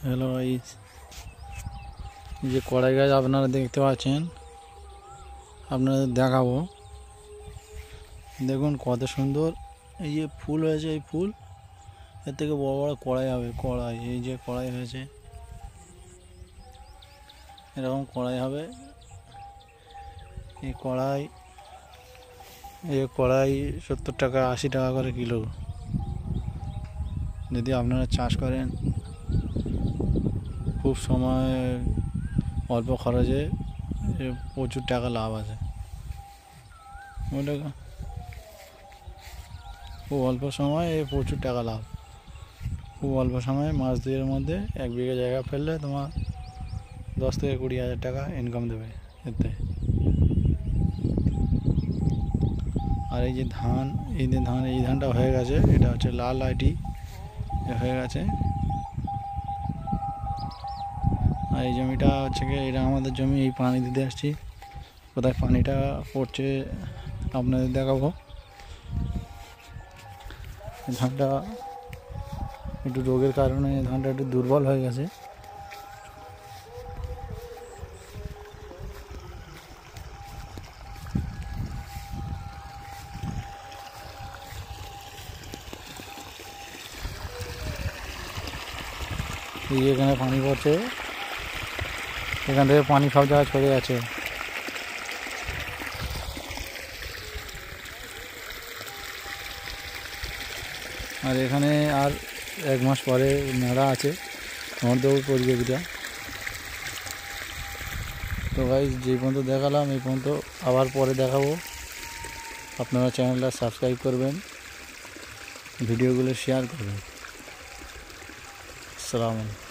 Hello guys, এই যে কড়াই গাছ আপনারা দেখতে পাচ্ছেন, আপনাদের দেখাবো। দেখুন কত সুন্দর এই যে ফুল হয়েছে। এই ফুল এর থেকে বড় বড় কড়াই হবে। কড়াই, এই যে কড়াই হয়েছে, এরকম কড়াই হবে। এই কড়াই 70 টাকা 80 টাকা করে কিলো। যদি আপনারা চাষ করেন, খুব সময় অল্প খরচে প্রচুর টাকা লাভ আছে। খুব অল্প সময় প্রচুর টাকা লাভ। খুব অল্প সময়ে মাস দুইয়ের মধ্যে 1 বিঘা জায়গা ফেললে তোমার 10 থেকে 20 হাজার টাকা ইনকাম দেবে এতে। আর এই যে ধান, এই ধানটা হয়ে গেছে, এটা হচ্ছে লাল আইটি হয়ে গেছে। আর এই জমিটা হচ্ছে কি, এটা আমাদের জমি। এই পানি দিতে আসছি, কোথায় পানিটা পড়ছে আপনাদের দেখাবো। ধানটা একটু রোগের কারণে ধানটা একটু দুর্বল হয়ে গেছে। এই এখানে পানি পড়ছে, এখান থেকে পানি সব জায়গায় ছড়ে আছে। আর এখানে আর 1 মাস পরে মেলা আছে, মহাদেব প্রতিযোগিতা। তো ভাই, যে পর্যন্ত দেখালাম এই পর্যন্ত, আবার পরে দেখাবো। আপনারা চ্যানেলটা সাবস্ক্রাইব করবেন, ভিডিওগুলো শেয়ার করবেন। আসসালামু আলাইকুম।